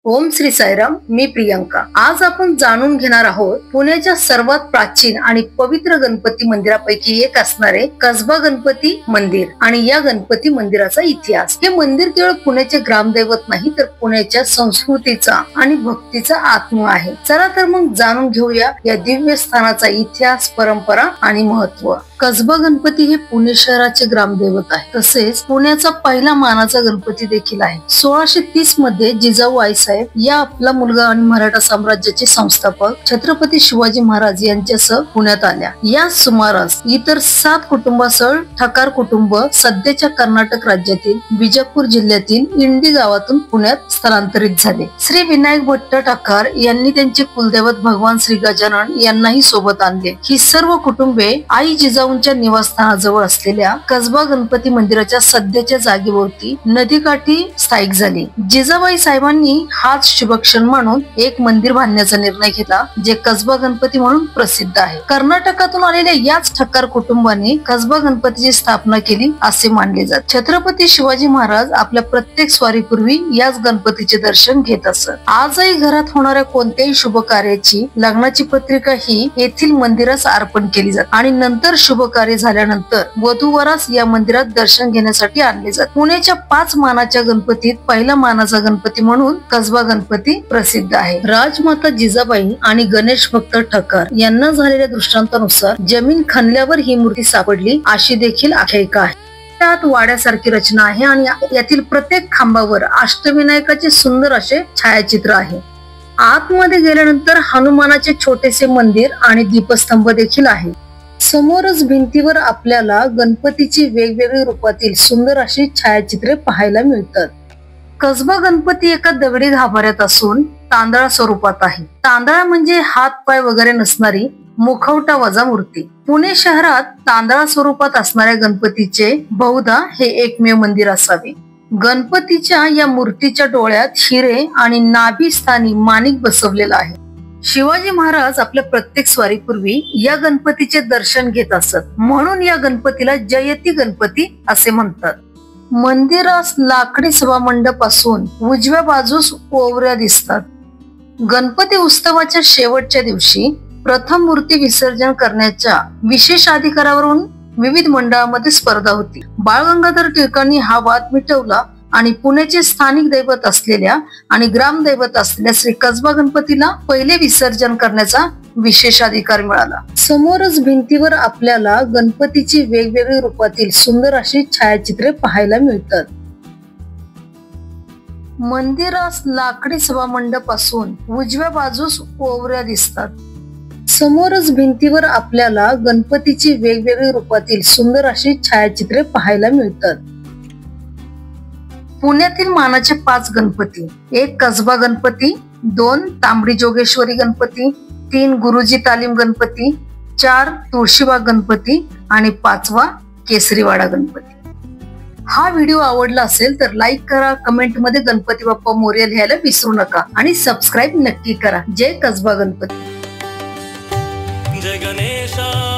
ओम श्री साईराम. मी प्रियंका. आज आपण जाणून घेणार आहोत पुण्याच्या सर्वात प्राचीन आणि पवित्र गणपती मंदिरापैकी एक असणारे कसबा गणपती मंदिर आणि या गणपती मंदिराचा इतिहास. हे मंदिर केवळ पुण्याचे ग्रामदैवत नाही तर पुण्याच्या संस्कृतीचा आणि भक्तीचा आत्मा आहे. चला तर मग जाणून घेऊया या दिव्य स्थानाचा इतिहास, परंपरा आणि महत्व. कसबा गणपती हे पुणे शहराचे ग्रामदैवत आहे. तसेच पुण्याचा पहिला मानाचा गणपती देखील आहे. 1630 मध्ये जिजाऊ आईसाहेब या आपला मुलगा आणि मराठा साम्राज्याचे संस्थापक छत्रपती शिवाजी महाराज यांच्यासह पुण्यात आल्या. या सुमारास इतर 7 कुटुंबासह ठकार कुटुंब सध्याच्या कर्नाटक राज्यातील बिजापूर जिल्ह्यातील इंडी गावातून पुण्यात स्थलांतरित झाले. श्री विनायक भट्ट ठकार यांनी त्यांचे कुलदैवत भगवान श्री गजानन यांनाही सोबत आणले. ही सर्व कुटुंबे आई जिजाऊंच्या निवासस्थानाजवळ असलेल्या कसबा गणपती मंदिराच्या सध्याच्या जागेवरती नदीकाठी स्थायिक झाली. जिजाबाई साहेबांनी हाच शुभक्षण मानून एक मंदिर बांधण्याचा निर्णय घेतला जे कसबा गणपती म्हणून प्रसिद्ध आहे. कर्नाटकातून आलेल्या याच ठक्कार कुटुंबाने कसबा गणपतीची स्थापना केली असे मानले जाते. छत्रपती शिवाजी महाराज आपल्या प्रत्येक स्वारीपूर्वी याच गणपतीचे दर्शन घेत असत. आजही घरात होणाऱ्या कोणत्याही शुभ कार्याची लग्नाची पत्रिका ही येथील मंदिरास अर्पण केली जाते आणि नंतर शुभ कार्य झाल्यानंतर वधूवरास या मंदिरात दर्शन घेण्यासाठी आणले जाते. पुण्याच्या 5 मानाच्या गणपतीत पहिला मानाचा गणपती म्हणून कसबा गणपती प्रसिद्ध आहे. राजमाता जिजाबाई आणि गणेश भक्त ठक्कर यांना झालेल्या दृष्टांतानुसार जमीन खणल्यावर ही मूर्ती सापडली अशी देखील आख्यायिका आहे. त्यात वाड्यासारखी रचना आहे आणि यातील प्रत्येक खांबावर अष्टविनायकाचे सुंदर असे छायाचित्र आहे. आतमध्ये गेल्यानंतर हनुमानाचे छोटेसे मंदिर आणि दीपस्तंभ देखील आहे. समोरच भिंतीवर आपल्याला गणपतीची वेगवेगळ्या रूपातील सुंदर अशी छायाचित्रे पाहायला मिळतात. कसबा गणपती एका दगडी गाभाऱ्यात असून तांदळा स्वरूपात आहे. तांदळा म्हणजे हात पाय वगैरे नसणारी मुखवटा वजा मूर्ती. पुणे शहरात तांदळा स्वरूपात असणाऱ्या गणपतीचे बहुधा हे एकमेव मंदिर असावे. गणपतीच्या या मूर्तीच्या डोळ्यात हिरे आणि नाभी स्थानी माणिक बसवलेला आहे. शिवाजी महाराज आपल्या प्रत्येक स्वारीपूर्वी या गणपतीचे दर्शन घेत असत, म्हणून या गणपतीला जयती गणपती असे म्हणतात. मंदिरास लाकडी सभामंडप असून उजव्या बाजूस ओवऱ्या दिसतात. गणपती उत्सवाच्या शेवटच्या दिवशी प्रथम मूर्ती विसर्जन करण्याच्या विशेष अधिकारावरून विविध मंडळामध्ये स्पर्धा होती. बाळ गंगाधर टिळकांनी हा वाद मिटवला आणि पुण्याचे स्थानिक दैवत असलेल्या आणि ग्रामदैवत असलेल्या श्री कसबा गणपतीला पहिले विसर्जन करण्याचा विशेष अधिकार मिळाला. समोरच भिंतीवर आपल्याला गणपतीची वेगवेगळ्या रूपातील सुंदर अशी छायाचित्रे पाहायला मिळतात. मंदिरास लाकडी सभामंडप असून उजव्या बाजूस ओवऱ्या दिसतात. समोरच भिंतीवर आपल्याला गणपतीची वेगवेगळ्या रूपातील सुंदर अशी छायाचित्रे पाहायला मिळतात. पुण्यातील मानाचे 5 गणपती: 1 कसबा गणपती, 2 तांबडी जोगेश्वरी गणपती, 3 गुरुजी तालीम गणपती, 4 तुळशीबाग गणपती आणि 5वा केसरीवाडा गणपती. हा व्हिडिओ आवडला असेल तर लाईक करा, कमेंट मध्ये गणपती बाप्पा मोरया लिहायला विसरू नका आणि सबस्क्राईब नक्की करा. जय कसबा गणपती. जय गणेशा.